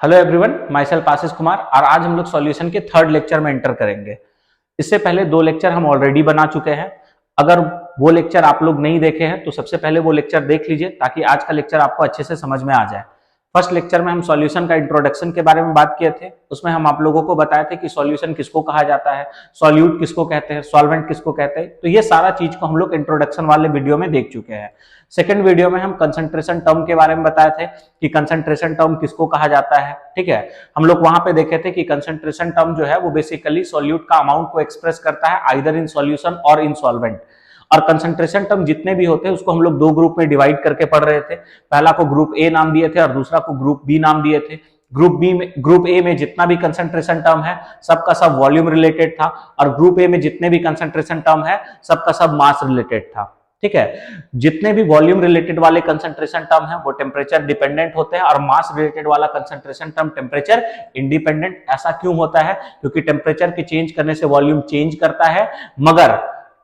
Hello everyone, my self Ashish Kumar और आज हम लोग सॉल्यूशन के थर्ड लेक्चर में एंटर करेंगे। इससे पहले दो लेक्चर हम ऑलरेडी बना चुके हैं। अगर वो लेक्चर आप लोग नहीं देखे हैं तो सबसे पहले वो लेक्चर देख लीजिए ताकि आज का लेक्चर आपको अच्छे से समझ में आ जाए। फर्स्ट लेक्चर में हम सॉल्यूशन का इंट्रोडक्शन के बारे में बात किए थे। उसमें हम आप लोगों को बताए थे कि सॉल्यूशन किसको कहा जाता है, सॉल्यूट किसको कहते हैं, सॉल्वेंट किसको कहते हैं। तो ये सारा चीज को हम लोग इंट्रोडक्शन वाले वीडियो में देख चुके हैं। सेकंड वीडियो में हम कंसंट्रेशन टर्म के बारे में बताए थे कि कंसंट्रेशन टर्म किसको कहा जाता है। ठीक है, हम लोग वहां पे देखे थे कि कंसंट्रेशन टर्म जो है वो बेसिकली सॉल्यूट का अमाउंट को एक्सप्रेस करता है आइदर इन सॉल्यूशन और इन सॉल्वेंट। और कंसंट्रेशन टर्म जितने भी होते हैं उसको हम लोग दो ग्रुप में डिवाइड करके पढ़ रहे थे। पहला को ग्रुप ए नाम दिए थे और दूसरा को ग्रुप बी नाम दिए थे। ग्रुप ए में जितना भी कंसंट्रेशन टर्म है सबका सब वॉल्यूम रिलेटेड था और ग्रुप ए में जितने भी कंसंट्रेशन टर्म है सबका सब मास रिलेटेड था। ठीक है, जितने भी वॉल्यूम रिलेटेड वाले कंसंट्रेशन टर्म है वो टेम्परेचर डिपेंडेंट होते हैं और मास रिलेटेड वाला कंसंट्रेशन टर्म टेम्परेचर इंडिपेंडेंट। ऐसा क्यों होता है? क्योंकि टेम्परेचर के चेंज करने से वॉल्यूम चेंज करता है मगर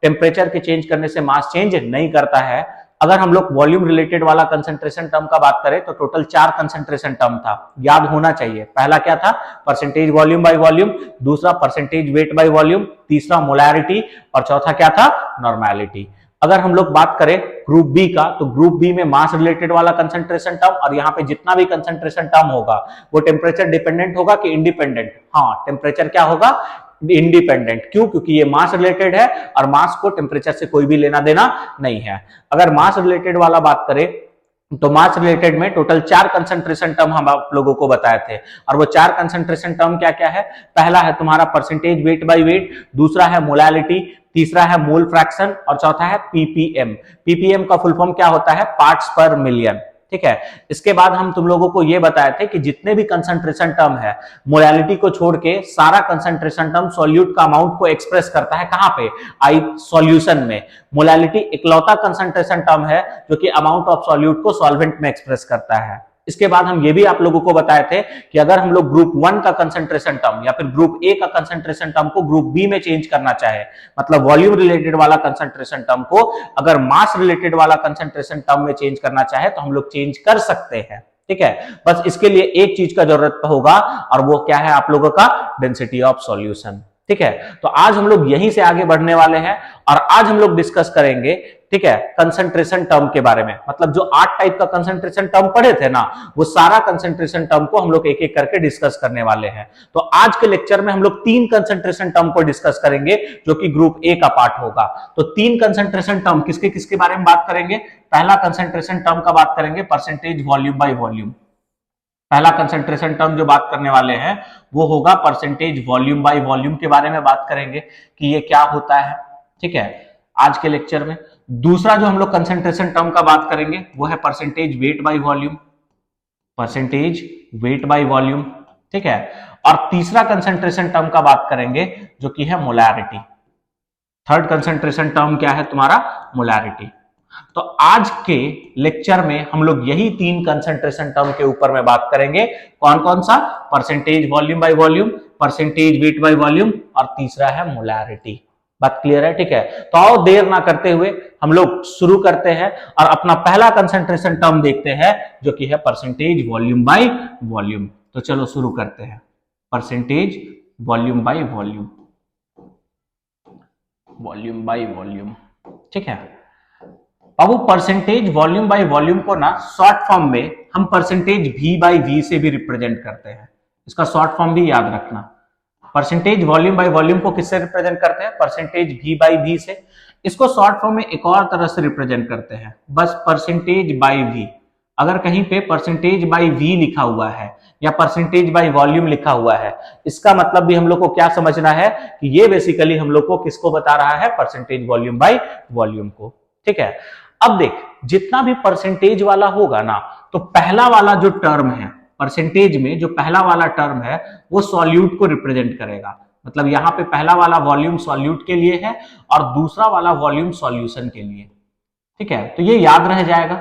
टेम्परेचर के चेंज करने से मास चेंज नहीं करता है। अगर हम लोग वॉल्यूम रिलेटेड वाला कंसंट्रेशन टर्म का बात करें तो टोटल 4 कंसंट्रेशन टर्म था, याद होना चाहिए। पहला क्या था? परसेंटेज वॉल्यूम बाय वॉल्यूम, दूसरा परसेंटेज वेट बाय वॉल्यूम, तीसरा मोलैरिटी और चौथा क्या था? नॉर्मेलिटी। अगर हम लोग बात करें ग्रुप बी का तो ग्रुप बी में मास रिलेटेड वाला कंसंट्रेशन टर्म और यहाँ पे जितना भी कंसंट्रेशन टर्म होगा वो टेम्परेचर डिपेंडेंट होगा कि इंडिपेंडेंट? हाँ, टेम्परेचर क्या होगा? इंडिपेंडेंट। क्यों? क्योंकि ये मास रिलेटेड है और मास को टेम्परेचर से कोई भी लेना देना नहीं है। अगर मास रिलेटेड वाला बात करें तो मास रिलेटेड में टोटल 4 कंसंट्रेशन टर्म हम आप लोगों को बताए थे और वो 4 कंसंट्रेशन टर्म क्या क्या है? पहला है तुम्हारा परसेंटेज वेट बाय वेट, दूसरा है मोलैलिटी, तीसरा है मोल फ्रैक्शन और चौथा है पीपीएम। पीपीएम का फुल फॉर्म क्या होता है? पार्ट्स पर मिलियन। ठीक है, इसके बाद हम तुम लोगों को यह बताए थे कि जितने भी कंसंट्रेशन टर्म है मोलैलिटी को छोड़ के सारा कंसंट्रेशन टर्म सॉल्यूट का अमाउंट को एक्सप्रेस करता है। कहां पे? सॉल्यूशन में। मोलैलिटी इकलौता कंसंट्रेशन टर्म है जो कि अमाउंट ऑफ सॉल्यूट को सॉल्वेंट में एक्सप्रेस करता है। इसके बाद हम ये भी आप लोगों को बताए थे कि अगर हम लोग ग्रुप 1 का कंसंट्रेशन टर्म या फिर ग्रुप ए का कंसंट्रेशन टर्म को ग्रुप बी में चेंज करना चाहे, मतलब वॉल्यूम रिलेटेड वाला कंसंट्रेशन टर्म को अगर मास रिलेटेड वाला कंसंट्रेशन टर्म में चेंज करना चाहे तो हम लोग चेंज कर सकते हैं। ठीक है, बस इसके लिए एक चीज का जरूरत होगा और वो क्या है आप लोगों का? Density of solution. ठीक है, तो आज हम लोग यहीं से आगे बढ़ने वाले हैं और आज हम लोग डिस्कस करेंगे, ठीक है, कंसंट्रेशन टर्म के बारे में। मतलब जो 8 टाइप का कंसंट्रेशन टर्म पढ़े थे ना वो सारा कंसंट्रेशन टर्म को हम लोग एक एक करके डिस्कस करने वाले हैं। तो आज के लेक्चर में हम लोग 3 कंसंट्रेशन टर्म को डिस्कस करेंगे जो कि ग्रुप ए का पार्ट होगा। तो 3 कंसंट्रेशन टर्म किसके किसके बारे में बात करेंगे? पहला कंसंट्रेशन टर्म का बात करेंगे परसेंटेज वॉल्यूम बाय वॉल्यूम। पहला कंसंट्रेशन टर्म जो बात करने वाले हैं वो होगा परसेंटेज वॉल्यूम बाय वॉल्यूम के बारे में बात करेंगे कि ये क्या होता है। ठीक है, आज के लेक्चर में। दूसरा जो हम लोग कंसंट्रेशन टर्म का बात करेंगे वो है percentage weight by volume, percentage weight by volume. ठीक है, और तीसरा कंसंट्रेशन टर्म का बात करेंगे जो कि है मोलैरिटी। थर्ड कंसंट्रेशन टर्म क्या है तुम्हारा? मोलैरिटी। तो आज के लेक्चर में हम लोग यही 3 कंसंट्रेशन टर्म के ऊपर में बात करेंगे। कौन कौन सा? Percentage volume by volume, percentage weight by volume और तीसरा है मोलैरिटी। बात क्लियर है? ठीक है, तो आओ देर ना करते हुए हम लोग शुरू करते हैं और अपना पहला कंसंट्रेशन टर्म देखते हैं जो कि है परसेंटेज वॉल्यूम बाय वॉल्यूम। तो चलो शुरू करते हैं। Percentage volume by volume, volume by volume. ठीक है, अब वो परसेंटेज वॉल्यूम बाय वॉल्यूम को ना शॉर्ट फॉर्म में हम परसेंटेज वी बाय वी से भी रिप्रेजेंट करते हैं। इसका शॉर्ट फॉर्म भी याद रखना। परसेंटेज वॉल्यूम बाय वॉल्यूम को किससे रिप्रेजेंट करते हैं? परसेंटेज वी बाय वी से। इसको शॉर्ट फॉर्म में एक और तरह से रिप्रेजेंट करते हैं, बस परसेंटेज बाय वी। अगर कहीं पे परसेंटेज बाय वी लिखा हुआ है या परसेंटेज बाय वॉल्यूम लिखा हुआ है, इसका मतलब भी हम लोग को क्या समझना है कि ये बेसिकली हम लोग को किसको बता रहा है? परसेंटेज वॉल्यूम बाय वॉल्यूम को। ठीक है, अब देख जितना भी परसेंटेज वाला होगा ना तो पहला वाला जो टर्म है परसेंटेज में, जो पहला वाला टर्म है वो सॉल्यूट को रिप्रेजेंट करेगा। मतलब यहां पे पहला वाला वॉल्यूम सॉल्यूट के लिए है और दूसरा वाला वॉल्यूम सॉल्यूशन के लिए। ठीक है, तो ये याद रह जाएगा।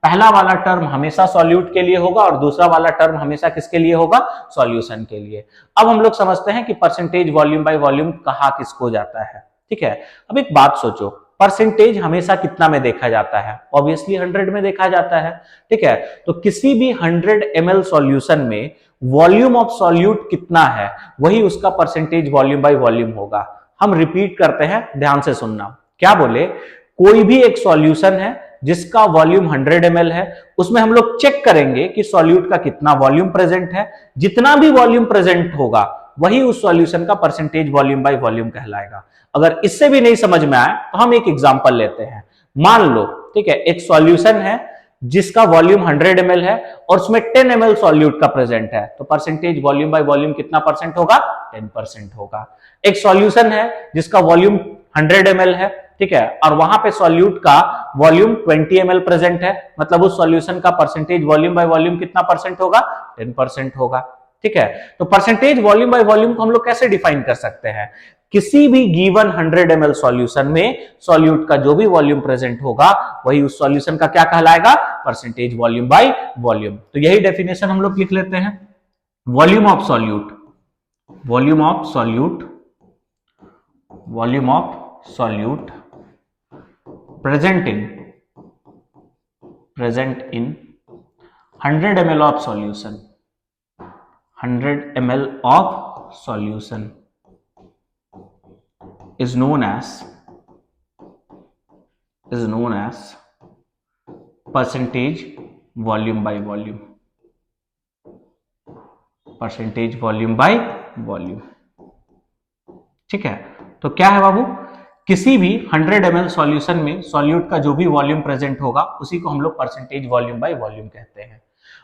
पहला वाला टर्म हमेशा सॉल्यूट के लिए होगा और दूसरा वाला टर्म हमेशा किसके लिए होगा? सॉल्यूशन के लिए। अब हम लोग समझते हैं कि परसेंटेज वॉल्यूम बाय वॉल्यूम कहा किसको जाता है। ठीक है, अब एक बात सोचो, परसेंटेज हमेशा कितना में देखा जाता है? ऑब्वियसली 100 में देखा जाता है। ठीक है, तो किसी भी 100 ml सॉल्यूशन में वॉल्यूम ऑफ सॉल्यूट कितना है, वही उसका परसेंटेज वॉल्यूम बाय वॉल्यूम होगा। हम रिपीट करते हैं, ध्यान से सुनना। क्या बोले? कोई भी एक सॉल्यूशन है जिसका वॉल्यूम 100 ml है, उसमें हम लोग चेक करेंगे कि सॉल्यूट का कितना वॉल्यूम प्रेजेंट है। जितना भी वॉल्यूम प्रेजेंट होगा वही उस सॉल्यूशन का परसेंटेज वॉल्यूम बाय वॉल्यूम कहलाएगा। अगर इससे भी नहीं समझ में आए तो हम एक एग्जांपल लेते हैं। मान लो, ठीक है, एक सॉल्यूशन है जिसका वॉल्यूम 100 ml है और उसमें 10 ml सॉल्यूट का प्रेजेंट है, तो परसेंटेज वॉल्यूम बाय वॉल्यूम कितना परसेंट होगा? 10% होगा। एक सॉल्यूशन है जिसका वॉल्यूम 100 ml है, ठीक है, और वहां पे सॉल्यूट का वॉल्यूम 20 ml प्रेजेंट है, मतलब उस सॉल्यूशन का परसेंटेज वॉल्यूम बाय वॉल्यूम कितना परसेंट होगा? 10% होगा। ठीक है, तो परसेंटेज वॉल्यूम बाय वॉल्यूम को हम लोग कैसे डिफाइन कर सकते हैं? किसी भी गिवन 100 ml सॉल्यूशन में सॉल्यूट का जो भी वॉल्यूम प्रेजेंट होगा वही उस सॉल्यूशन का क्या कहलाएगा? Percentage volume by volume. तो यही डेफिनेशन हम लोग लिख लेते हैं। Volume of solute, volume of solute, volume of solute present in 100 ml of solution, 100 ml of solution is known as percentage volume by volume, percentage volume by volume। ठीक है, तो क्या है बाबू? किसी भी 100 ml सॉल्यूशन में सॉल्यूट का जो भी वॉल्यूम प्रेजेंट होगा उसी को हम लोग परसेंटेज वॉल्यूम बाय वॉल्यूम कहते हैं।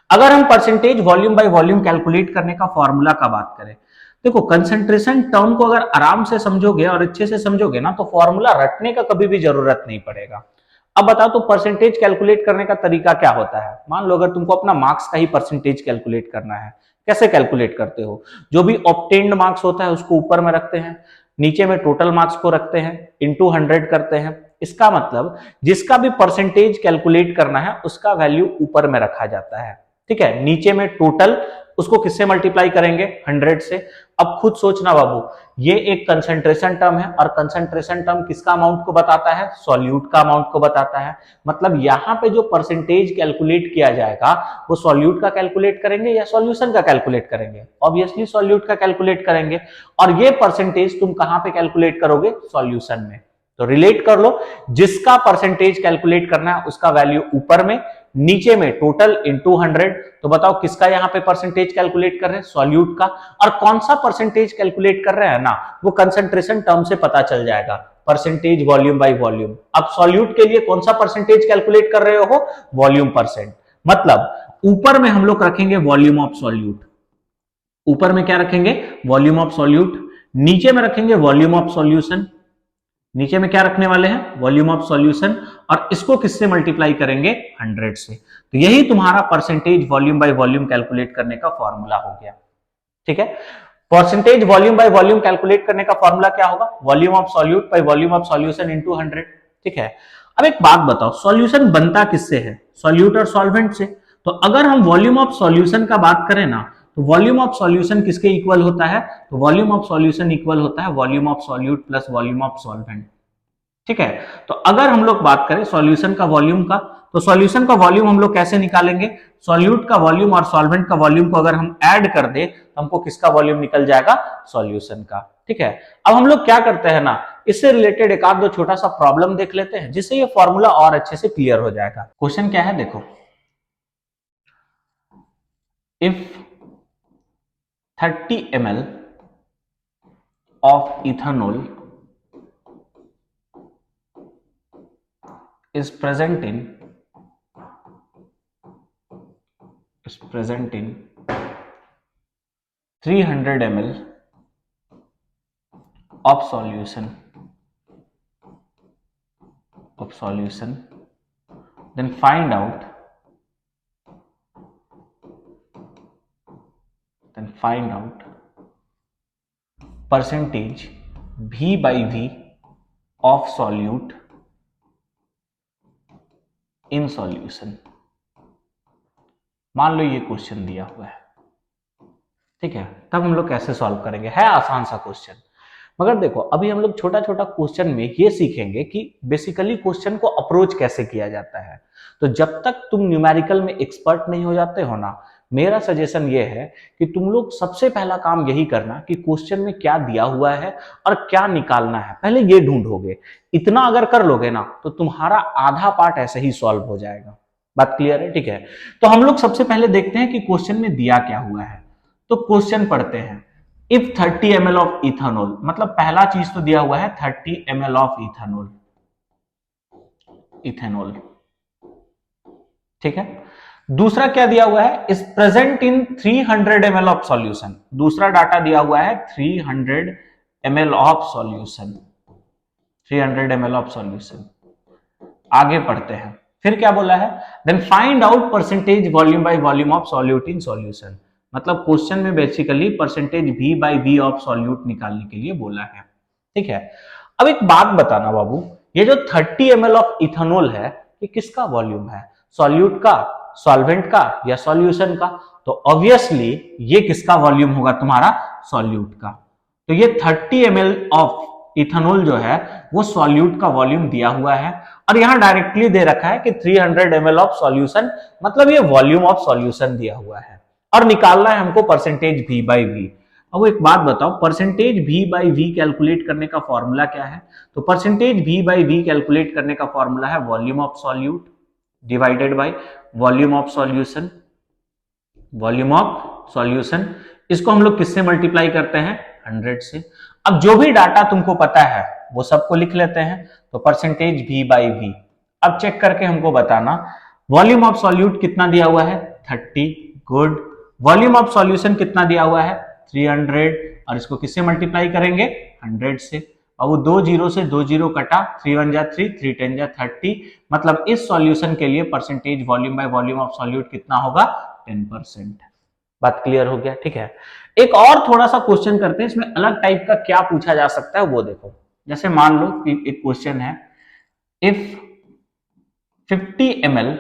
अगर हम percentage volume by volume calculate करने का फॉर्मूला का बात करें, देखो कंसंट्रेशन टर्म को अगर आराम से समझोगे और अच्छे से समझोगे ना, तो फॉर्मूला रटने का कभी भी जरूरत नहीं पड़ेगा। अब बताओ, तो परसेंटेज कैलकुलेट करने का तरीका क्या होता है? मान लो अगर तुमको अपना मार्क्स का ही परसेंटेज कैलकुलेट करना है, कैसे कैलकुलेट करते हो? जो भी ऑब्टेन्ड मार्क्स होता है उसको ऊपर में रखते हैं, नीचे में टोटल मार्क्स को रखते हैं, इनटू 100 करते हैं। इसका मतलब जिसका भी परसेंटेज कैलकुलेट करना है उसका वैल्यू ऊपर में रखा जाता है, ठीक है, नीचे में टोटल, उसको किससे मल्टीप्लाई करेंगे? 100 से। अब खुद सोचना बाबू, ये एक कंसंट्रेशन टर्म है और कंसंट्रेशन टर्म किसका अमाउंट को बताता है? सॉल्यूट का अमाउंट को बताता है। मतलब यहां पे जो परसेंटेज कैलकुलेट किया जाएगा वो सॉल्यूट का कैलकुलेट करेंगे या सॉल्यूशन का कैलकुलेट करेंगे? ऑब्वियसली सॉल्यूट का कैलकुलेट करेंगे। और ये परसेंटेज तुम कहां पे कैलकुलेट करोगे? सॉल्यूशन में। तो रिलेट कर लो, जिसका परसेंटेज कैलकुलेट करना है उसका वैल्यू ऊपर में, नीचे में टोटल इनटू 100। तो बताओ किसका यहां पे परसेंटेज कैलकुलेट कर रहे हैं? सॉल्यूट का। और कौन सा परसेंटेज कैलकुलेट कर रहे हैं ना, वो कंसंट्रेशन टर्म से पता चल जाएगा, परसेंटेज वॉल्यूम बाय वॉल्यूम। अब सॉल्यूट के लिए कौन सा परसेंटेज कैलकुलेट कर रहे हो? Volume percent. मतलब ऊपर में हम लोग रखेंगे वॉल्यूम ऑफ सॉल्यूट, ऊपर में क्या रखेंगे? Volume of solute. नीचे में रखेंगे वॉल्यूम ऑफ सॉल्यूशन, नीचे में क्या रखने वाले हैं? Volume of solution. और इसको किससे मल्टीप्लाई करेंगे? 100 से। तो यही तुम्हारा percentage volume by volume calculate करने का फॉर्मूला हो गया। ठीक है, percentage volume by volume calculate करने का फॉर्मूला क्या होगा? Volume of solute bye volume of solution into 100। ठीक है, अब एक बात बताओ, सॉल्यूशन बनता किससे है? सॉल्यूट और सॉल्वेंट से। तो अगर हम वॉल्यूम ऑफ सॉल्यूशन का बात करें ना, तो वॉल्यूम ऑफ सॉल्यूशन किसके इक्वल होता है? तो वॉल्यूम ऑफ सॉल्यूशन इक्वल होता है volume of solute plus volume of solvent. ठीक है, तो अगर हम लोग बात करें सॉल्यूशन का वॉल्यूम का, तो सॉल्यूशन का वॉल्यूम हम लोग कैसे निकालेंगे? सॉल्यूट का वॉल्यूम और सॉल्वेंट का वॉल्यूम को अगर हम ऐड कर दे तो हमको किसका वॉल्यूम निकल जाएगा? सॉल्यूशन का। ठीक है, अब हम लोग क्या करते हैं ना, इससे रिलेटेड एक आध दो छोटा सा प्रॉब्लम देख लेते हैं जिससे ये फॉर्मूला और अच्छे से क्लियर हो जाएगा। क्वेश्चन क्या है देखो, if 30 ml of ethanol is present in 300 ml of solution, then find out percentage V by V of solute in solution। मान लो ये क्वेश्चन दिया हुआ है, ठीक है, तब हम लोग कैसे सॉल्व करेंगे? है आसान सा क्वेश्चन। मगर देखो अभी हम लोग छोटा छोटा क्वेश्चन में ये सीखेंगे कि बेसिकली क्वेश्चन को अप्रोच कैसे किया जाता है। तो जब तक तुम न्यूमेरिकल में एक्सपर्ट नहीं हो जाते हो ना, मेरा सजेशन ये है कि तुम लोग सबसे पहला काम यही करना कि क्वेश्चन में क्या दिया हुआ है और क्या निकालना है, पहले ये ढूंढोगे। इतना अगर कर लोगे ना तो तुम्हारा आधा पार्ट ऐसे ही सॉल्व हो जाएगा। बात क्लियर है? ठीक है, तो हम लोग सबसे पहले देखते हैं कि क्वेश्चन में दिया क्या हुआ है। तो क्वेश्चन पढ़ते हैं। इफ 30 ml ऑफ इथेनॉल, मतलब पहला चीज तो दिया हुआ है 30 ml ऑफ इथेनॉल, इथेनॉल, ठीक है। दूसरा क्या दिया हुआ है, is present in 300 ml of solution. दूसरा डाटा दिया हुआ है 300 ml of solution, 300 ml of solution. आगे पढ़ते हैं, फिर क्या बोला है, then find out percentage volume by volume of solute in solution. मतलब क्वेश्चन में basically percentage V by V of solute निकालने के लिए बोला है, ठीक है। अब एक बात बताना बाबू, ये जो 30 ml ऑफ इथेनॉल है ये किसका वॉल्यूम है, सॉल्यूट का, सॉल्वेंट का या सॉल्यूशन का? तो ऑब्वियसली ये किसका वॉल्यूम होगा, तुम्हारा सॉल्यूट का। तो ये 30 ml ऑफ इथेनॉल जो है वो सॉल्यूट का वॉल्यूम दिया हुआ है और यहां डायरेक्टली दे रखा है कि 300 ml ऑफ सॉल्यूशन, मतलब ये वॉल्यूम ऑफ सॉल्यूशन दिया हुआ है और निकालना है हमको परसेंटेज V बाई V। अब एक बात बताओ, percentage V by V calculate करने का फॉर्मूला क्या है? तो percentage V by V calculate करने का फॉर्मूला है volume of solute divided by volume of solution, volume of solution. इसको हम लोग किससे मल्टीप्लाई करते हैं, 100 से। अब जो भी डाटा तुमको पता है वो सबको लिख लेते हैं, तो परसेंटेज V बाई V। अब चेक करके हमको बताना वॉल्यूम ऑफ सॉल्यूट कितना दिया हुआ है, 30, गुड। वॉल्यूम ऑफ सॉल्यूशन कितना दिया हुआ है, 300, और इसको किससे मल्टीप्लाई करेंगे, 100 से। और वो 2 जीरो से 2 जीरो कटा, 3 1 जा 3, 3 10 जा 30, मतलब इस सॉल्यूशन के लिए percentage volume by volume of solute कितना होगा, 10%। बात क्लियर हो गया, ठीक है। एक और थोड़ा सा क्वेश्चन करते हैं, इसमें अलग टाइप का क्या पूछा जा सकता है वो देखो। जैसे मान लो कि एक क्वेश्चन है, if 50 ml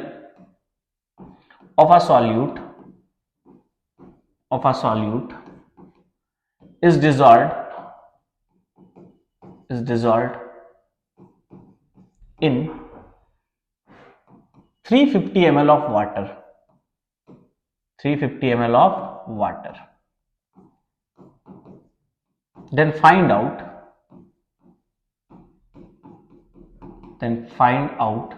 of a solute is dissolved in 350 ml of water, 350 ml of water, then find out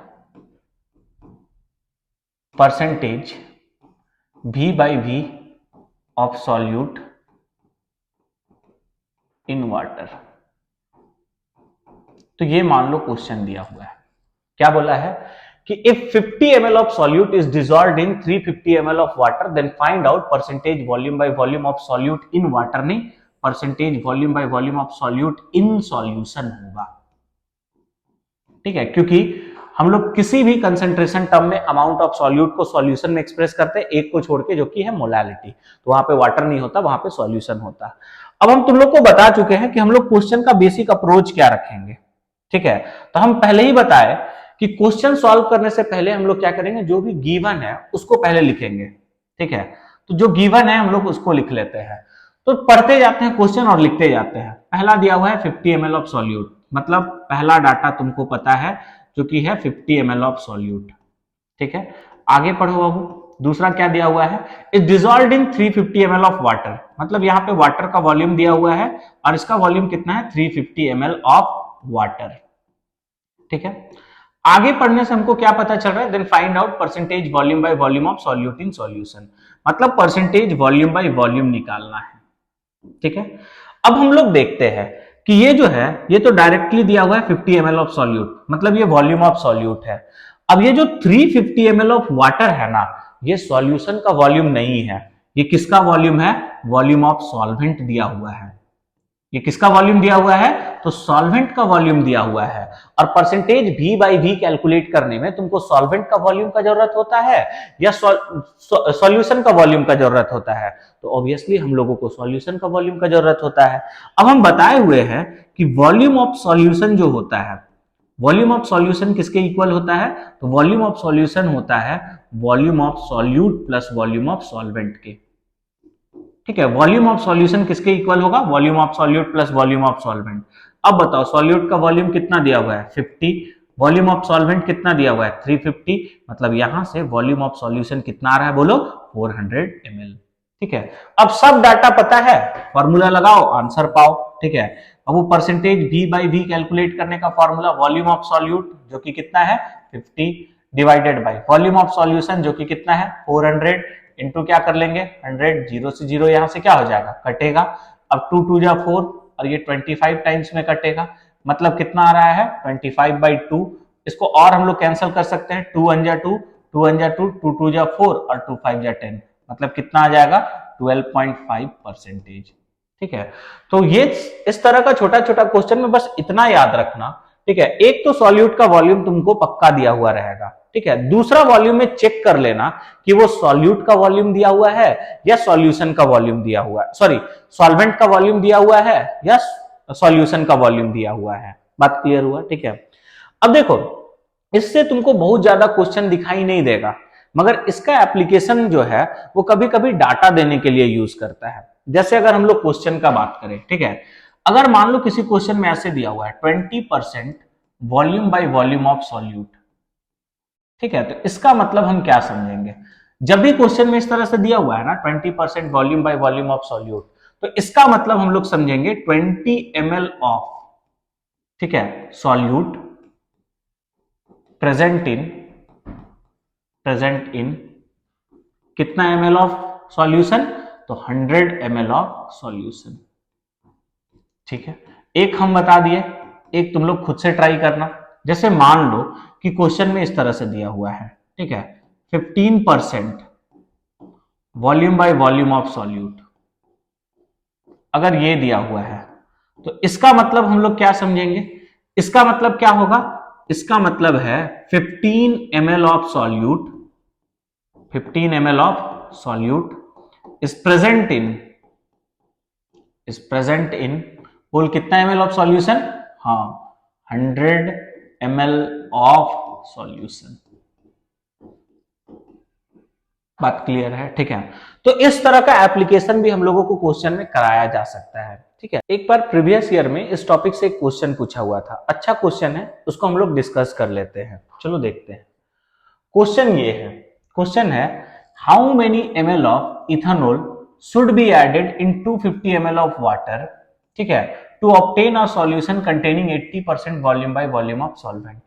percentage V by V of solute in water। तो ये मान लो क्वेश्चन दिया हुआ है, क्या बोला है कि if 50 ml of solute is dissolved in 350 ml of water then find out percentage volume by volume of solute in water, नहीं percentage volume by volume of solute in solution होगा, ठीक है। क्योंकि हम लोग किसी भी कंसेंट्रेशन टर्म में अमाउंट ऑफ सॉल्यूट को सॉल्यूशन में एक्सप्रेस करते हैं, एक को छोड़ के जो कि है मोलालिटी, तो वहां पे वाटर नहीं होता, वहां पे सॉल्यूशन होता। अब हम तुम लोग को बता चुके हैं कि हम लोग क्वेश्चन का बेसिक अप्रोच क्या रखेंगे, ठीक है। तो हम पहले ही बताए कि क्वेश्चन सॉल्व करने से पहले हम लोग क्या करेंगे, जो भी गिवन है उसको पहले लिखेंगे, ठीक है। तो जो गिवन है हम लोग उसको लिख लेते हैं, तो पढ़ते जाते हैं क्वेश्चन और लिखते जाते हैं। पहला दिया हुआ है 50 ml ऑफ सॉल्यूट, मतलब पहला डाटा तुमको पता है जो कि है 50 ml ऑफ सॉल्यूट, ठीक है। आगे पढ़ो बाबू, दूसरा क्या दिया हुआ है, is dissolved in 350 ml of water, मतलब यहाँ पे वाटर का वॉल्यूम दिया हुआ है और इसका वॉल्यूम कितना है, 350 ml ऑफ वाटर, ठीक है। आगे पढ़ने से हमको क्या पता चल रहा है, then find out percentage volume by volume of solute in solution, मतलब परसेंटेज वॉल्यूम बाय वॉल्यूम निकालना है, ठीक है। अब हम लोग देखते हैं कि ये जो है ये तो डायरेक्टली दिया हुआ है 50 ml ऑफ सॉल्यूट, मतलब ये वॉल्यूम ऑफ सॉल्यूट है। अब ये जो 350 ml ऑफ वाटर है ना, ये सॉल्यूशन का वॉल्यूम नहीं है, ये किसका वॉल्यूम है, वॉल्यूम ऑफ सॉल्वेंट दिया हुआ है। ये किसका वॉल्यूम दिया हुआ है, तो सॉल्वेंट का वॉल्यूम दिया हुआ है। और percentage V by V calculate करने में तुमको सॉल्वेंट का वॉल्यूम का जरूरत होता है या सॉल्यूशन का वॉल्यूम का जरूरत होता है, तो ऑब्वियसली हम लोगों को सॉल्यूशन का वॉल्यूम का जरूरत होता है। अब हम बताए हुए हैं कि वॉल्यूम ऑफ सॉल्यूशन जो होता है, वॉल्यूम ऑफ सॉल्यूशन किसके इक्वल होता है, तो वॉल्यूम ऑफ सॉल्यूशन होता है volume of solute plus volume of solvent के। ठीक है, वॉल्यूम ऑफ सॉल्यूशन किसके इक्वल होगा, volume of solute plus volume of solvent. अब बताओ सॉल्यूट का वॉल्यूम कितना दिया हुआ है 50, वॉल्यूम ऑफ सॉल्वेंट कितना दिया हुआ है 350, मतलब यहां से वॉल्यूम ऑफ सॉल्यूशन कितना आ रहा है बोलो 400 ml। ठीक है, अब सब डाटा पता है, फॉर्मूला लगाओ आंसर पाओ। ठीक है, अब वो percentage V by V calculate करने का फॉर्मूला वॉल्यूम ऑफ सॉल्यूट जो कि कितना है 50 divided by volume of solution जो कि कितना है 400 इनटू क्या कर लेंगे 100, जीरो से जीरो यहां से क्या हो जाएगा कटेगा, अब 2 2 जा 4 और ये 25 टाइम्स में कटेगा, मतलब कितना आ रहा है 25/2। इसको और हम लोग कैंसिल कर सकते हैं, 2 1 जा 2, 2 1 जा 2, 2 2 जा 4 और 2 5 जा 10, मतलब कितना आ जाएगा 12.5%। ठीक है, तो ये इस तरह का छोटा छोटा क्वेश्चन में बस इतना याद रखना। ठीक है, एक तो सॉल्यूट का वॉल्यूम तुमको पक्का दिया हुआ रहेगा। ठीक है, दूसरा वॉल्यूम में चेक कर लेना कि वो सॉल्यूट का वॉल्यूम दिया हुआ है या सॉल्यूशन का वॉल्यूम दिया हुआ है, सॉरी सॉल्वेंट का वॉल्यूम दिया हुआ है या सॉल्यूशन का वॉल्यूम दिया हुआ है। बात क्लियर हुआ। ठीक है, अब देखो इससे तुमको बहुत ज्यादा क्वेश्चन दिखाई नहीं देगा, मगर इसका एप्लीकेशन जो है वो कभी कभी डाटा देने के लिए यूज करता है। जैसे अगर हम लोग क्वेश्चन का बात करें, ठीक है, अगर मान लो किसी क्वेश्चन में ऐसे दिया हुआ है 20% volume by volume of solute. ठीक है, तो इसका मतलब हम क्या समझेंगे, जब भी क्वेश्चन में इस तरह से दिया हुआ है ना 20% volume by volume of solute, तो इसका मतलब हम लोग समझेंगे 20 ml ऑफ, ठीक है, सॉल्यूट प्रेजेंट इन कितना ml ऑफ सॉल्यूशन, तो 100 ml ऑफ सॉल्यूशन। ठीक है, एक हम बता दिए, एक तुम लोग खुद से ट्राई करना। जैसे मान लो कि क्वेश्चन में इस तरह से दिया हुआ है, ठीक है, 15% volume by volume of solute, अगर ये दिया हुआ है तो इसका मतलब हम लोग क्या समझेंगे, इसका मतलब क्या होगा, इसका मतलब है 15 ml of solute, 15 ml of solute is present इन बोल कितना ml ऑफ सॉल्यूशन, हाँ 100 ml ऑफ सॉल्यूशन। बात क्लियर है। ठीक है, तो इस तरह का एप्लीकेशन भी हम लोगों को क्वेश्चन में कराया जा सकता है। ठीक है, एक बार प्रीवियस ईयर में इस टॉपिक से एक क्वेश्चन पूछा हुआ था, अच्छा क्वेश्चन है, उसको हम लोग डिस्कस कर लेते हैं। चलो देखते हैं। क्वेश्चन ये है, क्वेश्चन है how many ml of ethanol should be added in 250 ml of water, ठीक है, to obtain a solution containing 80% volume by volume of solvent.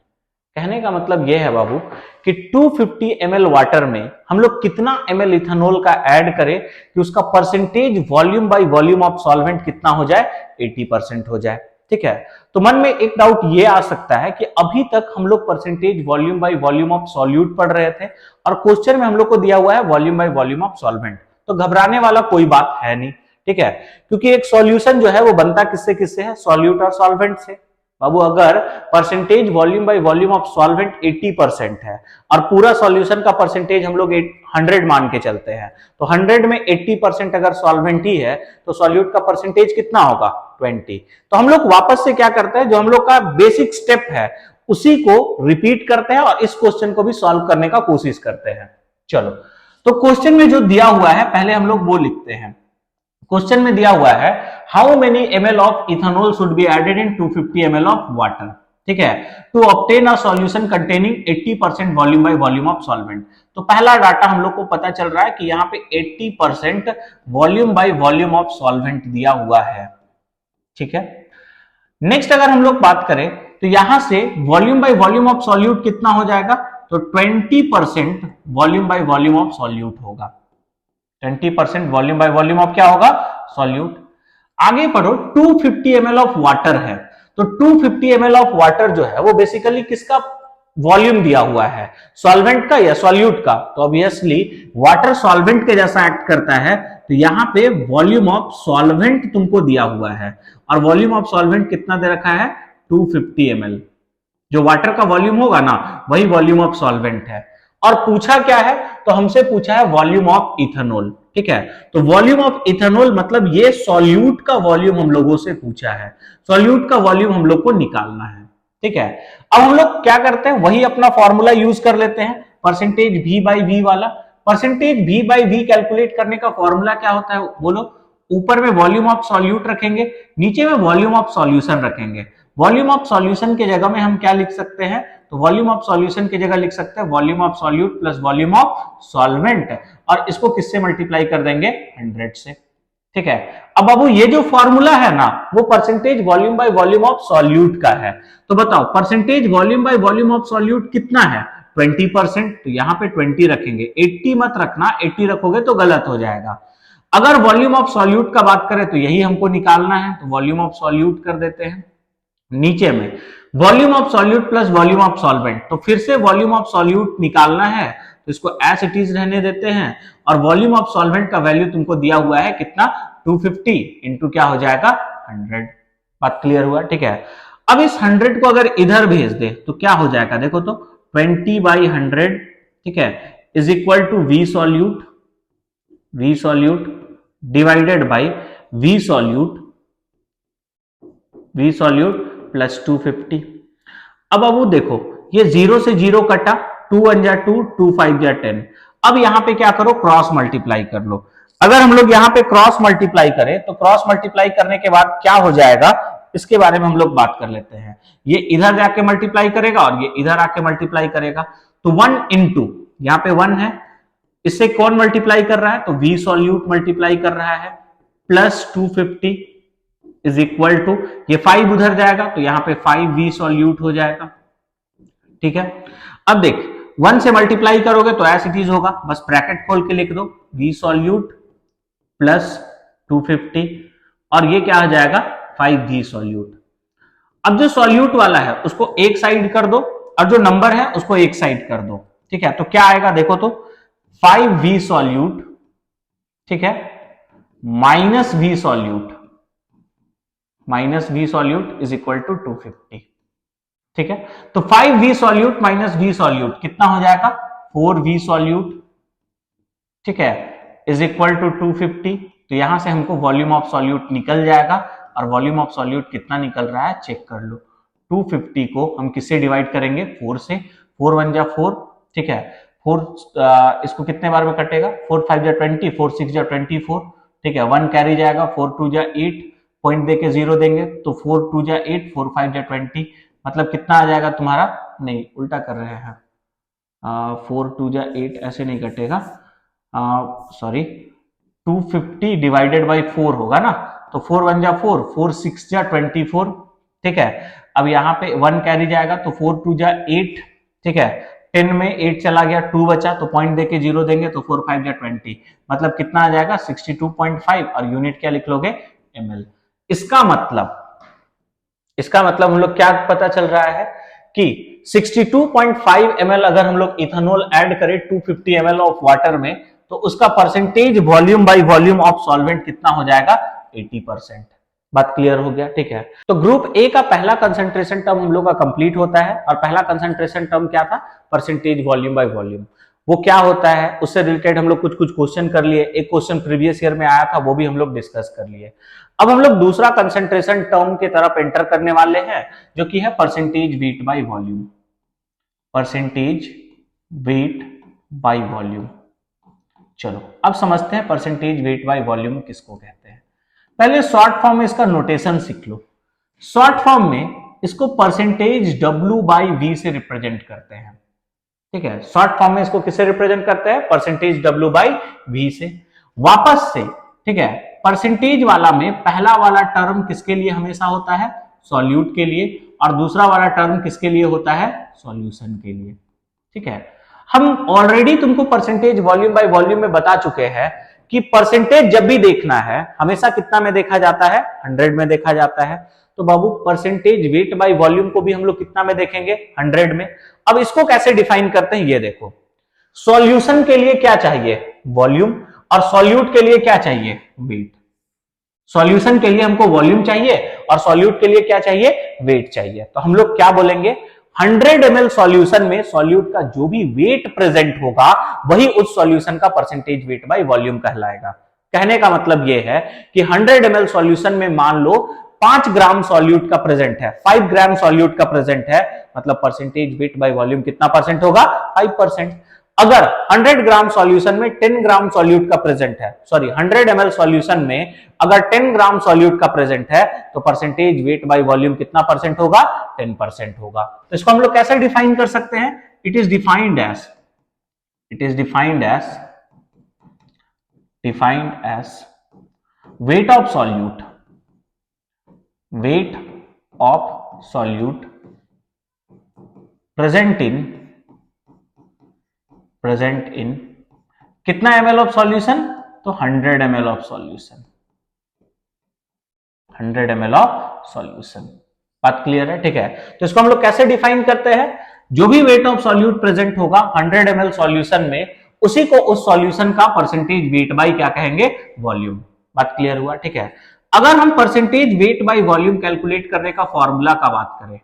कहने का मतलब यह है बाबू कि 250 ml वाटर में हम लोग कितना ml इथेनॉल का ऐड करें कि उसका percentage volume by volume of solvent कितना हो जाए 80% हो जाए। ठीक है, तो मन में एक डाउट ये आ सकता है कि अभी तक हम लोग percentage volume by volume of solute पढ़ रहे थे और क्वेश्चन में हम लोग को दिया हुआ है volume by volume of solvent, तो घबराने वाला कोई बात है नहीं। ठीक है, क्योंकि एक सॉल्यूशन जो है वो बनता किससे किससे है, सॉल्यूट और सॉल्वेंट से। बाबू अगर percentage volume by volume of solvent 80% है और पूरा सॉल्यूशन का परसेंटेज हम लोग 100 मान के चलते हैं, तो 100 में 80% अगर सॉल्वेंट ही है तो सॉल्यूट का परसेंटेज कितना होगा 20। तो हम लोग वापस से क्या करते हैं, जो हम लोग का बेसिक स्टेप है उसी को रिपीट करते हैं और इस क्वेश्चन को भी सॉल्व करने का कोशिश करते हैं। चलो, तो क्वेश्चन में जो दिया हुआ है पहले हम लोग वो लिखते हैं। क्वेश्चन में दिया हुआ है how many ml of ethanol should be added in 250 ml of water, ठीक है, to obtain a solution containing 80% volume by volume of solvent. तो पहला डाटा हम लोग को पता चल रहा है कि यहाँ पे 80% volume by volume of solvent दिया हुआ है। ठीक है, नेक्स्ट अगर हम लोग बात करें तो यहां से volume by volume of solute कितना हो जाएगा, तो 20% volume by volume of solute होगा। 20% वॉल्यूम बाय वॉल्यूम ऑफ क्या होगा, सॉल्यूट। आगे पढ़ो, 250 ml ऑफ वाटर है, तो 250 ml ऑफ वाटर जो है वो बेसिकली किसका वॉल्यूम दिया हुआ है, सॉल्वेंट का या सॉल्यूट का, तो ऑब्वियसली वाटर सॉल्वेंट के जैसा एक्ट करता है, तो यहां पे वॉल्यूम ऑफ सॉल्वेंट तुमको दिया हुआ है और वॉल्यूम ऑफ सॉल्वेंट कितना दे रखा है 250 ml। जो वाटर का वॉल्यूम होगा ना वही वॉल्यूम ऑफ सॉल्वेंट है। और पूछा क्या है, तो हमसे पूछा है वॉल्यूम ऑफ इथेनॉल। ठीक है, तो वॉल्यूम ऑफ इथेनॉल मतलब ये सॉल्यूट का वॉल्यूम हम लोगों से पूछा है, सॉल्यूट का वॉल्यूम हम लोग को निकालना है। ठीक है, अब हम लोग क्या करते हैं, वही अपना फॉर्मूला यूज कर लेते हैं, परसेंटेज V बाई V वाला। Percentage V by V calculate करने का फॉर्मूला क्या होता है बोलो? ऊपर में वॉल्यूम ऑफ सॉल्यूट रखेंगे, नीचे में वॉल्यूम ऑफ सॉल्यूशन रखेंगे। वॉल्यूम ऑफ सॉल्यूशन की जगह में हम क्या लिख सकते हैं? तो वॉल्यूम ऑफ सॉल्यूशन की जगह लिख सकते हैं volume of solute plus volume of solvent, और इसको किससे मल्टीप्लाई कर देंगे? 100 से। ठीक है। अब बाबू ये जो फॉर्मूला है ना, वो percentage volume by volume of solute का है। तो बताओ percentage volume by volume of solute कितना है? 20%। तो यहां पे 20 रखेंगे, 80 मत रखना, 80 रखोगे तो गलत हो जाएगा। अगर वॉल्यूम ऑफ सॉल्यूट का बात करें तो यही हमको निकालना है, तो वॉल्यूम ऑफ सॉल्यूट कर देते हैं। नीचे में volume of solute plus volume of solvent, तो फिर से वॉल्यूम ऑफ सॉल्यूट निकालना है, तो इसको एज इट इज रहने देते हैं। और वॉल्यूम ऑफ सॉल्वेंट का वैल्यू तुमको दिया हुआ है कितना? 250 इंटू क्या हो जाएगा? 100। बात क्लियर हुआ? ठीक है। अब इस 100 को अगर इधर भेज दे तो क्या हो जाएगा? देखो तो 20/100, ठीक है, is equal to V solute divided by V solute plus 250। अब वो देखो ये 0 से 0 कटा, 2 1 जा 2, 2 5 जा 10। अब यहां पे क्या करो? क्रॉस मल्टीप्लाई कर लो। अगर हम लोग यहां पे क्रॉस मल्टीप्लाई करें तो क्रॉस मल्टीप्लाई करने के बाद क्या हो जाएगा, इसके बारे में हम लोग बात कर लेते हैं। ये इधर जाके मल्टीप्लाई करेगा और ये इधर आके मल्टीप्लाई करेगा, तो 1 इंटू यहां पे 1 है, इससे कौन मल्टीप्लाई कर रहा है? तो V सॉल्यूट मल्टीप्लाई कर रहा है, प्लस 250 इज इक्वल टू, ये 5 उधर जाएगा तो यहां पे 5V सॉल्यूट हो जाएगा। ठीक है। अब देख 1 से मल्टीप्लाई करोगे तो ऐसे चीज होगा, बस ब्रैकेट खोल के लिख दो, V सॉल्यूट प्लस 250, और ये क्या हो जाएगा? 5V solute. अब जो सॉल्यूट वाला है उसको एक साइड कर दो और जो नंबर है उसको एक साइड कर दो। ठीक है। तो क्या आएगा देखो तो 5V सॉल्यूट, ठीक है, minus V solute is equal to 250। ठीक है। तो 5V solute minus V solute कितना हो जाएगा? 4V सॉल्यूट, ठीक है, इज इक्वल टू 250। तो यहां से हमको वॉल्यूम ऑफ सॉल्यूट निकल जाएगा, और वॉल्यूम ऑफ सॉल्यूट कितना निकल रहा है चेक कर लो। 250 को हम किससे डिवाइड करेंगे? 4 से। 4 1 जा 4, ठीक है, 4 इसको कितने बार में कटेगा? 4 5 जा 20, 4 6 जा 24, ठीक है, 1 कैरी जाएगा, 4 2 जा 8, पॉइंट देके 0 देंगे तो 4 2 जा 8, 4 5 जा 20, मतलब कितना आ जाएगा तुम्हारा? नहीं, उल्टा कर रहे हैं, 4 2 जा 8 ऐसे नहीं कटेगा, सॉरी, 250 डिवाइडेड बाई 4 होगा ना, तो 4 1 जा 4, 4 6 जा 24, ठीक है। अब यहाँ पे 1 कैरी जाएगा तो 4 2 जा 8, ठीक है, 10 में 8 चला गया, 2 बचा, तो पॉइंट देके 0 देंगे तो 4 5 जा 20, मतलब कितना आ जाएगा? 62.5, और यूनिट क्या लिख लोगे? ml। इसका मतलब हम लोग क्या पता चल रहा है कि 62.5 ml अगर हम लोग इथेनॉल ऐड करें 250 ml ऑफ वाटर में, तो उसका percentage volume by volume of solvent कितना हो जाएगा? 80%। बात क्लियर हो गया? ठीक है। तो ग्रुप ए का पहला कंसंट्रेशन टर्म हम लोग का कंप्लीट होता है, और पहला कंसंट्रेशन टर्म क्या था? Percentage volume by volume. वो क्या होता है उससे रिलेटेड हम लोग कुछ क्वेश्चन कर लिए, एक क्वेश्चन प्रीवियस ईयर में आया था वो भी हम लोग डिस्कस कर लिए। अब हम लोग दूसरा कंसंट्रेशन टर्म की तरफ एंटर करने वाले हैं, जो कि है percentage weight by volume. Percentage weight by volume. चलो अब समझते हैं परसेंटेज वेट बाय वॉल्यूम किसको कहते हैं। पहले शॉर्ट फॉर्म में इसका नोटेशन सीख लो। शॉर्ट फॉर्म में इसको परसेंटेज W बाई V से रिप्रेजेंट करते हैं। ठीक है, शॉर्ट फॉर्म में इसको किससे रिप्रेजेंट करते हैं? परसेंटेज W बाई V से। वापस से, ठीक है, परसेंटेज वाला में पहला वाला टर्म किसके लिए हमेशा होता है? सॉल्यूट के लिए, और दूसरा वाला टर्म किसके लिए होता है? सॉल्यूशन के लिए। ठीक है, हम ऑलरेडी तुमको परसेंटेज वॉल्यूम बाय वॉल्यूम में बता चुके हैं कि परसेंटेज जब भी देखना है हमेशा कितना में देखा जाता है? 100 में देखा जाता है। तो बाबू परसेंटेज वेट बाय वॉल्यूम को भी हम लोग कितना में देखेंगे? 100 में। अब इसको कैसे डिफाइन करते हैं ये देखो। सॉल्यूशन के लिए क्या चाहिए? वॉल्यूम, और सॉल्यूट के लिए क्या चाहिए? वेट। सॉल्यूशन के लिए हमको वॉल्यूम चाहिए और सॉल्यूट के लिए क्या चाहिए? वेट चाहिए। तो हम लोग क्या बोलेंगे? 100 ml सॉल्यूशन में सॉल्यूट का जो भी वेट प्रेजेंट होगा वही उस सॉल्यूशन का परसेंटेज वेट बाय वॉल्यूम कहलाएगा। कहने का मतलब यह है कि 100 ml सॉल्यूशन में मान लो 5 ग्राम सॉल्यूट का प्रेजेंट है, 5 ग्राम सॉल्यूट का प्रेजेंट है, मतलब परसेंटेज वेट बाय वॉल्यूम कितना परसेंट होगा? 5%। अगर 100 ग्राम सॉल्यूशन में 10 ग्राम सॉल्यूट का प्रेजेंट है, सॉरी 100 ml सॉल्यूशन में अगर 10 ग्राम सॉल्यूट का प्रेजेंट है तो परसेंटेज वेट बाय वॉल्यूम कितना परसेंट होगा? 10% होगा। तो इसको हम लोग कैसे डिफाइन कर सकते हैं? It is defined as weight of solute present in कितना ml ऑफ सॉल्यूशन? तो 100 ml of solution, 100 ml of solution. बात क्लियर है? ठीक है, तो इसको हम लोग कैसे डिफाइन करते हैं? जो भी वेट ऑफ सॉल्यूट प्रेजेंट होगा 100 ml सॉल्यूशन में, उसी को उस सॉल्यूशन का परसेंटेज वेट बाय क्या कहेंगे? वॉल्यूम। बात क्लियर हुआ? ठीक है, अगर हम percentage weight by volume calculate करने का फॉर्मूला का बात करें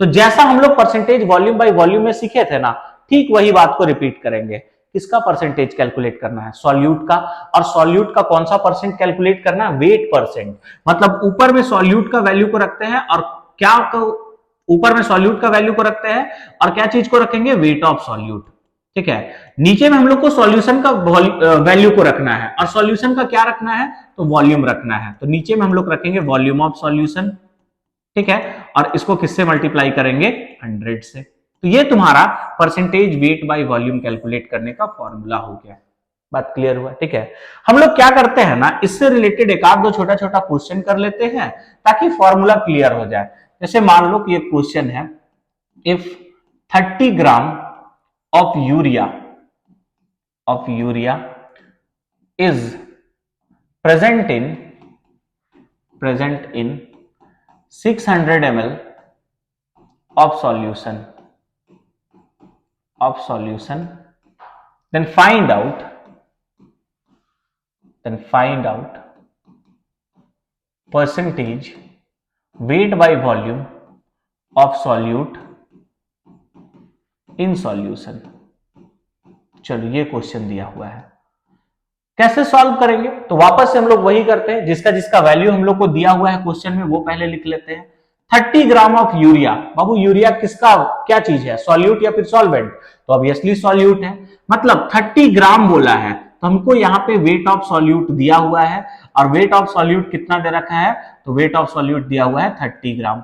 तो जैसा हम लोग परसेंटेज वॉल्यूम बाय वॉल्यूम में सीखे थे ना, ठीक वही बात को रिपीट करेंगे। किसका परसेंटेज कैलकुलेट करना है? सॉल्यूट का। और सॉल्यूट का कौन सा परसेंट कैलकुलेट करना है? Wait percent. मतलब ऊपर में सॉल्यूट का वैल्यू को रखते हैं और क्या ऊपर में सॉल्यूट का वैल्यू को रखते हैं और क्या चीज को रखेंगे? Weight of solute. ठीक है, नीचे में हम लोग को सॉल्यूशन का वैल्यू को रखना है और सॉल्यूशन का क्या रखना है? तो वॉल्यूम रखना है। तो नीचे में हम लोग रखेंगे वॉल्यूम ऑफ सॉल्यूशन। ठीक है, और इसको किससे मल्टीप्लाई करेंगे? 100 से। तो ये तुम्हारा percentage weight by volume calculate करने का फॉर्मूला हो गया। बात क्लियर हुआ? ठीक है, हम लोग क्या करते हैं ना, इससे रिलेटेड एक आध दो छोटा छोटा क्वेश्चन कर लेते हैं ताकि फॉर्मूला क्लियर हो जाए। जैसे मान लो कि ये क्वेश्चन है, if 30 gram of urea is present in 600 ml of solution, then find out percentage weight by volume of solute in solution. चलो ये क्वेश्चन दिया हुआ है, कैसे सॉल्व करेंगे? तो वापस से हम लोग वही करते हैं, जिसका जिसका वैल्यू हम लोग को दिया हुआ है क्वेश्चन में वो पहले लिख लेते हैं। 30 gram of urea. Babu urea किसका क्या चीज है? सॉल्यूट या फिर सॉल्वेंट? तो ऑब्वियसली सॉल्यूट है, मतलब 30 ग्राम बोला है तो हमको यहाँ पे वेट ऑफ सॉल्यूट दिया हुआ है और वेट ऑफ सॉल्यूट कितना दे रखा है? तो वेट ऑफ सॉल्यूट दिया हुआ है 30 ग्राम।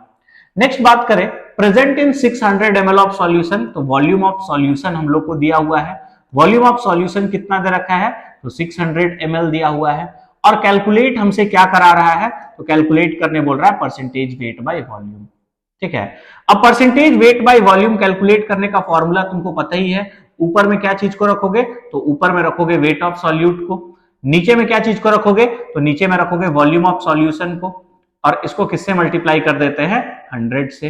नेक्स्ट बात करें, present in 600 ml of solution, तो वॉल्यूम ऑफ सॉल्यूशन हम लोग को दिया हुआ है। वॉल्यूम ऑफ सॉल्यूशन कितना दे रखा है? तो 600 ml दिया हुआ है। और कैलकुलेट हमसे क्या करा रहा है? तो कैलकुलेट करने बोल रहा है परसेंटेज वेट बाय वॉल्यूम। ठीक है, अब percentage weight by volume calculate करने का फॉर्मूला तुमको पता ही है। ऊपर में क्या चीज को रखोगे? तो ऊपर में रखोगे वेट ऑफ सॉल्यूट को। नीचे में क्या चीज को रखोगे? तो नीचे में रखोगे वॉल्यूम ऑफ सॉल्यूशन को। और इसको किससे मल्टीप्लाई कर देते हैं? 100 से।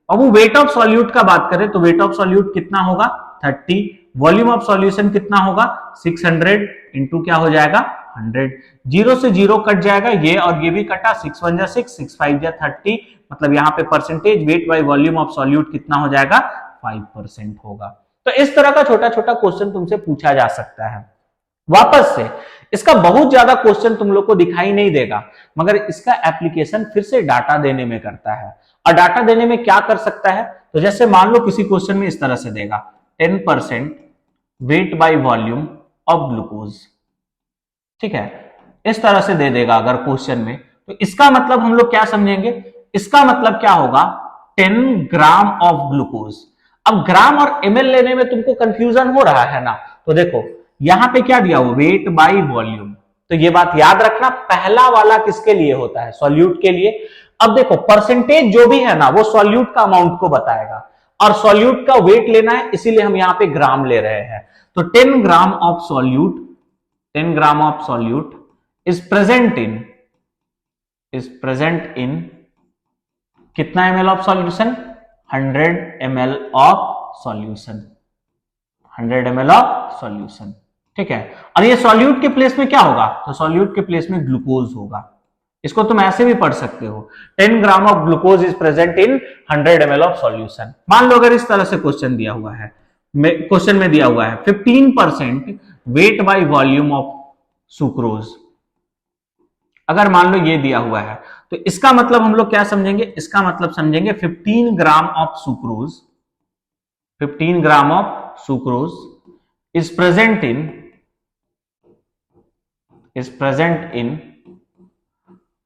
अब वो वेट ऑफ सॉल्यूट का बात करें तो वेट ऑफ सॉल्यूट कितना होगा? 30। वॉल्यूम ऑफ सॉल्यूशन कितना होगा? 600 इंटू क्या हो जाएगा? 100। 0 से 0 कट जाएगा, ये और ये भी कटा, 6 1 जा 6, 6 5 जा 30। मतलब यहाँ पे percentage weight by volume of solute कितना हो जाएगा? 5% होगा। तो इस तरह का छोटा छोटा क्वेश्चन तुमसे पूछा जा सकता है। वापस से इसका बहुत ज्यादा क्वेश्चन तुम लोग को दिखाई नहीं देगा, मगर इसका एप्लीकेशन फिर से डाटा देने में करता है। और डाटा देने में क्या कर सकता है? तो जैसे मान लो किसी क्वेश्चन में इस तरह से देगा 10% weight by volume of glucose. ठीक है, इस तरह से दे देगा अगर क्वेश्चन में, तो इसका मतलब हम लोग क्या समझेंगे? इसका मतलब क्या होगा? 10 ग्राम ऑफ ग्लूकोज। अब ग्राम और ml लेने में तुमको कंफ्यूजन हो रहा है ना, तो देखो यहां पे क्या दिया हुआ? Weight by volume. तो ये बात याद रखना, पहला वाला किसके लिए होता है? सॉल्यूट के लिए। अब देखो परसेंटेज जो भी है ना वो सॉल्यूट का अमाउंट को बताएगा और सॉल्यूट का वेट लेना है, इसीलिए हम यहां पे ग्राम ले रहे हैं। तो 10 gram of solute, 10 gram of solute is present इन कितना ml of solution? 100 ml of solution, 100 ml of solution. ठीक है, और ये सॉल्यूट के प्लेस में क्या होगा? तो सॉल्यूट के प्लेस में ग्लूकोज होगा। इसको तुम ऐसे भी पढ़ सकते हो, 10 gram of glucose is present in 100 ml of solution. मान लो अगर इस तरह से क्वेश्चन दिया हुआ है, क्वेश्चन में दिया हुआ है 15% weight by volume of sucrose. अगर मान लो ये दिया हुआ है तो इसका मतलब हम लोग क्या समझेंगे? इसका मतलब समझेंगे 15 gram of sucrose, 15 gram of sucrose is present in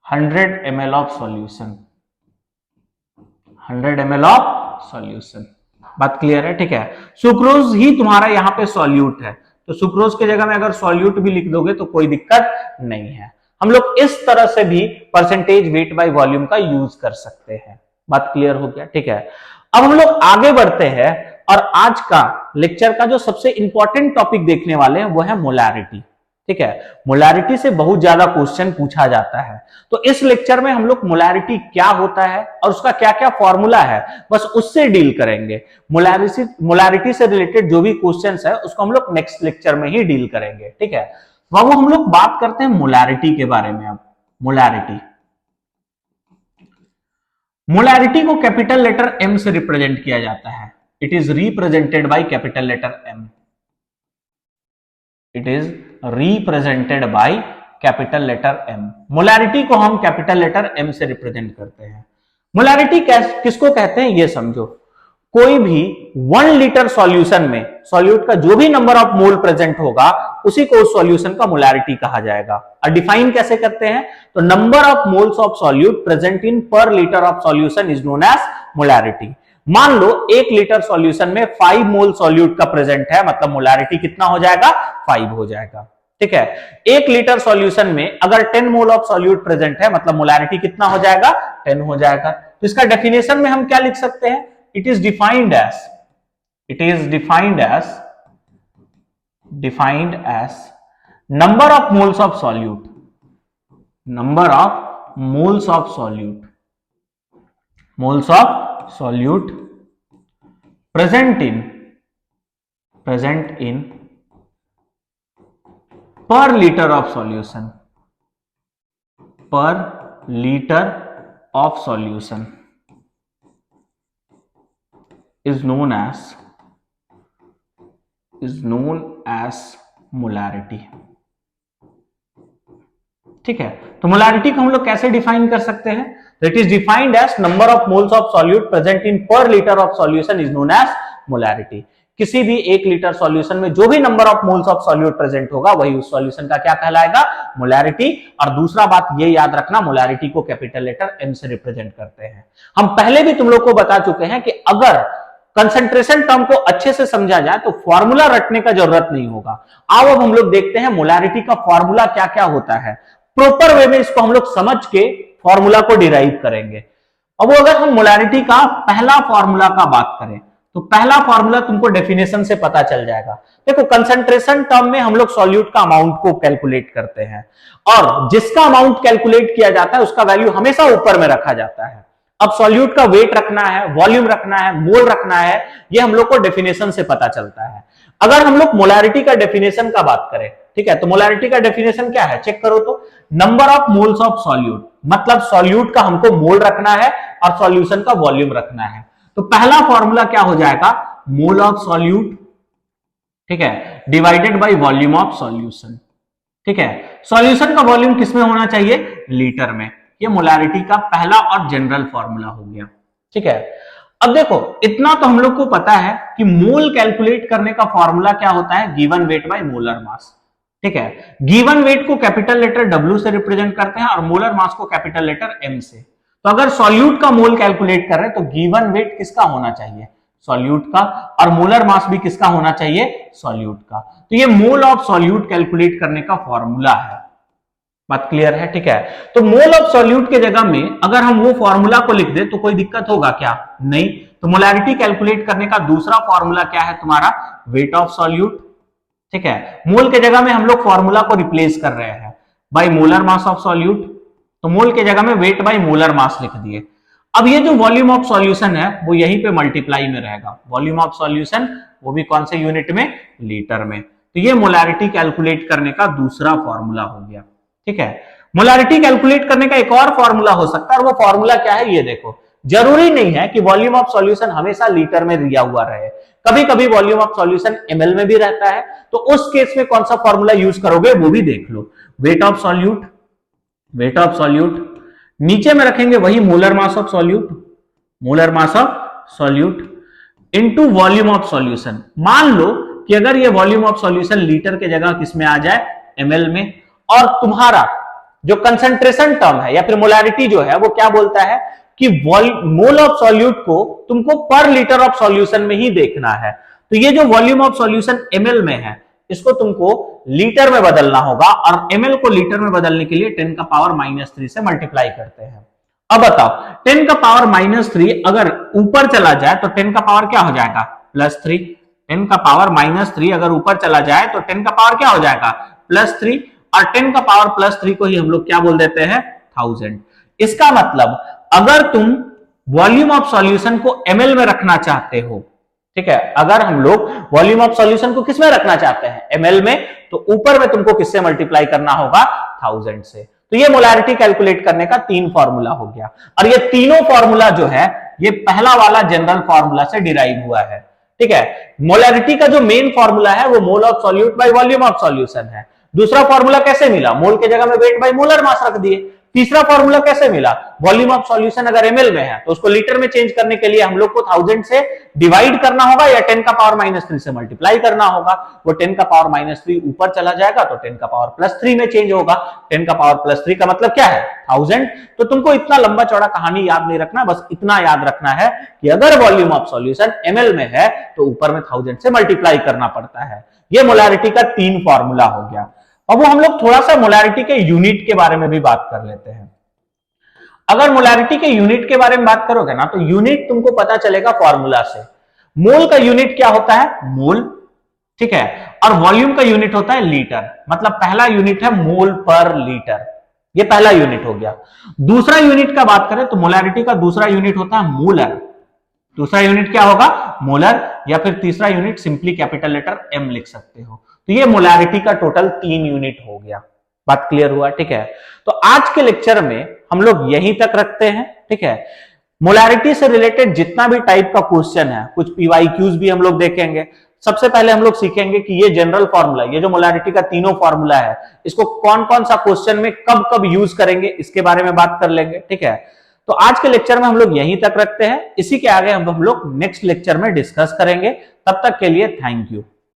100 ml of solution, 100 ml of solution. बात क्लियर है? ठीक है, सुक्रोज ही तुम्हारा यहाँ पे सॉल्यूट है, तो सुक्रोज के जगह में अगर सॉल्यूट भी लिख दोगे तो कोई दिक्कत नहीं है। हम लोग इस तरह से भी परसेंटेज वेट बाय वॉल्यूम का यूज कर सकते हैं। बात क्लियर हो गया? ठीक है, अब हम लोग आगे बढ़ते हैं और आज का लेक्चर का जो सबसे इंपॉर्टेंट टॉपिक देखने वाले हैं वो है मोलैरिटी। ठीक है, मोलैरिटी से बहुत ज्यादा क्वेश्चन पूछा जाता है, तो इस लेक्चर में हम लोग मोलैरिटी क्या होता है और उसका क्या क्या फॉर्मूला है बस उससे डील करेंगे। मोलैरिटी से रिलेटेड जो भी क्वेश्चंस है उसको हम लोग नेक्स्ट लेक्चर में ही डील करेंगे। ठीक है, बाबू हम लोग बात करते हैं मोलैरिटी के बारे में। अब मोलैरिटी को कैपिटल लेटर एम से रिप्रेजेंट किया जाता है। It is represented by capital letter M. It is represented by capital letter M. Molarity को हम कैपिटल लेटर एम से रिप्रेजेंट करते हैं। मोलैरिटी किसको कहते हैं ये समझो। कोई भी 1 लीटर सॉल्यूशन में सॉल्यूट का जो भी नंबर ऑफ मोल प्रेजेंट होगा उसी को उस सॉल्यूशन का मोलैरिटी कहा जाएगा। और डिफाइन कैसे करते हैं? तो number of moles of solute present in per liter of solution is known as molarity. मान लो 1 लीटर सॉल्यूशन में 5 मोल सॉल्यूट का प्रेजेंट है, मतलब मोलैरिटी कितना हो जाएगा? 5 हो जाएगा। ठीक है, 1 लीटर सॉल्यूशन में अगर 10 मोल ऑफ सॉल्यूट प्रेजेंट है मतलब मोलैरिटी कितना हो जाएगा? 10 हो जाएगा। तो इसका डेफिनेशन में हम क्या लिख सकते हैं? It is defined as number of moles of solute, present in per liter of solution is known as molarity. ठीक है, तो मोलैरिटी को हम लोग कैसे डिफाइन कर सकते हैं? It is defined as number of moles of solute present in per liter of solution is known as molarity. किसी भी 1 लीटर सॉल्यूशन में जो भी number of moles of solute present होगा वही उस सॉल्यूशन का क्या कहलाएगा? मोलैरिटी। और दूसरा बात ये याद रखना, मोलैरिटी को कैपिटल लेटर एम से रिप्रेजेंट करते हैं। हम पहले भी तुम लोग को बता चुके हैं कि अगर कंसंट्रेशन टर्म को अच्छे से समझा जाए तो फॉर्मूला रटने का जरूरत नहीं होगा। आओ अब हम लोग देखते हैं मोलैरिटी का फॉर्मूला क्या क्या होता है। प्रॉपर वे में इसको हम लोग समझ के फॉर्मूला को डिराइव करेंगे। अब अगर हम मोलैरिटी का पहला फॉर्मूला का बात करें तो पहला फॉर्मूला तुमको डेफिनेशन से पता चल जाएगा। देखो, कंसंट्रेशन टर्म में हम लोग सॉल्यूट का अमाउंट को कैलकुलेट करते हैं और जिसका अमाउंट कैलकुलेट किया जाता है उसका वैल्यू हमेशा ऊपर में रखा जाता है। अब सॉल्यूट का वेट रखना है, वॉल्यूम रखना है, मोल रखना है, ये हम लोग को डेफिनेशन से पता चलता है। अगर हम लोग मोलैरिटी का डेफिनेशन का बात करें, ठीक है, तो मोलैरिटी का डेफिनेशन क्या है? चेक करो तो, number of moles of solute, मतलब सॉल्यूट का हमको मोल रखना है और सॉल्यूशन का वॉल्यूम रखना है। तो पहला फॉर्मूला क्या हो जाएगा? मोल ऑफ सॉल्यूट, ठीक है, divided by volume of solution. ठीक है, सॉल्यूशन का वॉल्यूम किसमें होना चाहिए? लीटर में। ये मोलैरिटी का पहला और जनरल फॉर्मूला हो गया। ठीक है, अब देखो इतना तो हम लोग को पता है कि मोल कैलकुलेट करने का फॉर्मूला क्या होता है? Given weight by molar mass. ठीक है, गिवन वेट को कैपिटल लेटर W से रिप्रेजेंट करते हैं और मोलर मास को कैपिटल लेटर M से। तो अगर सॉल्यूट का मोल कैलकुलेट कर रहे हैं तो गिवन वेट किसका होना चाहिए? सॉल्यूट का। और मोलर मास भी किसका होना चाहिए? सॉल्यूट का। तो ये मोल ऑफ सॉल्यूट कैलकुलेट करने का फॉर्मूला है। बात क्लियर है? ठीक है, तो मोल ऑफ सॉल्यूट के जगह में अगर हम वो फॉर्मूला को लिख दे तो कोई दिक्कत होगा क्या? नहीं। तो मोलैरिटी कैलकुलेट करने का दूसरा फॉर्मूला क्या है तुम्हारा? Weight of solute. ठीक है, मोल के जगह में हम लोग फॉर्मूला को रिप्लेस कर रहे हैं by molar mass of solute, तो मोल के जगह में वेट बाय मोलर मास लिख दिए। अब ये जो वॉल्यूम ऑफ सॉल्यूशन है वो यहीं पे मल्टीप्लाई में रहेगा। वॉल्यूम ऑफ सॉल्यूशन वो भी कौन से यूनिट में? लीटर में। तो ये मोलैरिटी कैलकुलेट करने का दूसरा फॉर्मूला हो गया। ठीक है, मोलैरिटी कैलकुलेट करने का एक और फॉर्मूला हो सकता है और वो फॉर्मूला क्या है ये देखो। जरूरी नहीं है कि वॉल्यूम ऑफ सॉल्यूशन हमेशा लीटर में दिया हुआ रहे, कभी कभी वॉल्यूम ऑफ सॉल्यूशन ml में भी रहता है, तो उस केस में कौन सा फॉर्मूला यूज करोगे वो भी देख लो। वेट ऑफ सॉल्यूट, नीचे में रखेंगे वही molar mass of solute into volume of solution. मान लो कि अगर ये वॉल्यूम ऑफ सॉल्यूशन लीटर के जगह किसमें आ जाए, ml में, और तुम्हारा जो कंसंट्रेशन टर्म है या फिर मोलैरिटी जो है वो क्या बोलता है कि मोल ऑफ सॉल्यूट को तुमको पर लीटर ऑफ सॉल्यूशन में ही देखना है। तो ये जो वॉल्यूम ऑफ सॉल्यूशन ml में है इसको तुमको लीटर में बदलना होगा, और ml को लीटर में बदलने के लिए 10 का पावर -3 से मल्टीप्लाई करते हैं। अब बताओ 10 का पावर -3 अगर ऊपर चला जाए तो 10 का पावर क्या हो जाएगा, +3। 10 का पावर -3 अगर ऊपर चला जाए तो 10 का पावर क्या हो जाएगा, +3, और 10 का पावर +3 को ही हम लोग क्या बोल देते हैं, 1000। इसका मतलब अगर तुम वॉल्यूम ऑफ सॉल्यूशन को ml में रखना चाहते हो, ठीक है, अगर हम लोग वॉल्यूम ऑफ सॉल्यूशन को किसमें रखना चाहते हैं, ml में, तो ऊपर में तुमको किससे मल्टीप्लाई करना होगा, 1000 से। तो ये मोलैरिटी कैलकुलेट करने का 3 फॉर्मूला हो गया, और ये तीनों फॉर्मूला जो है ये पहला वाला जनरल फॉर्मूला से डिराइव हुआ है, ठीक है। मोलैरिटी का जो मेन फॉर्मूला है वो mole of solute bye volume of solution है। दूसरा फॉर्मूला कैसे मिला, मोल के जगह में वेट बाय मोलर मास रख दिए। तीसरा फॉर्मूला कैसे मिला, वॉल्यूम ऑफ सॉल्यूशन अगर ml में है तो उसको लीटर में चेंज करने के लिए हम लोग को 1000 से डिवाइड करना होगा या 10 का पावर -3 से मल्टीप्लाई करना होगा। वो 10 का पावर -3 ऊपर चला जाएगा तो 10 का पावर +3 में चेंज होगा। 10 का पावर +3 का मतलब क्या है, 1000। तो तुमको इतना लंबा चौड़ा कहानी याद नहीं रखना, बस इतना याद रखना है कि अगर वॉल्यूम ऑफ सॉल्यूशन ml में है तो ऊपर में 1000 से मल्टीप्लाई करना पड़ता है। ये मोलैरिटी का 3 फॉर्मूला हो गया। अब वो हम लोग थोड़ा सा मोलैरिटी के यूनिट के बारे में भी बात कर लेते हैं। अगर मोलैरिटी के यूनिट के बारे में बात करोगे ना तो यूनिट तुमको पता चलेगा फॉर्मूला से। मोल का यूनिट क्या होता है, मोल, ठीक है, और वॉल्यूम का यूनिट होता है लीटर। मतलब पहला यूनिट है मोल पर लीटर, ये पहला यूनिट हो गया। दूसरा यूनिट का बात करें तो मोलैरिटी का दूसरा यूनिट होता है मोलर। दूसरा यूनिट क्या होगा, मोलर, या फिर तीसरा unit simply capital letter m लिख सकते हो। तो ये मोलैरिटी का टोटल 3 यूनिट हो गया। बात क्लियर हुआ, ठीक है। तो आज के लेक्चर में हम लोग यहीं तक रखते हैं, ठीक है। मोलैरिटी से रिलेटेड जितना भी टाइप का क्वेश्चन है, कुछ PYQs भी हम लोग देखेंगे। सबसे पहले हम लोग सीखेंगे कि ये जनरल फॉर्मूला, ये जो मोलैरिटी का तीनों फॉर्मूला है, इसको कौन कौन सा क्वेश्चन में कब कब यूज करेंगे इसके बारे में बात कर लेंगे, ठीक है। तो आज के लेक्चर में हम लोग यहीं तक रखते हैं। इसी के आगे हम लोग नेक्स्ट लेक्चर में डिस्कस करेंगे। तब तक के लिए थैंक यू।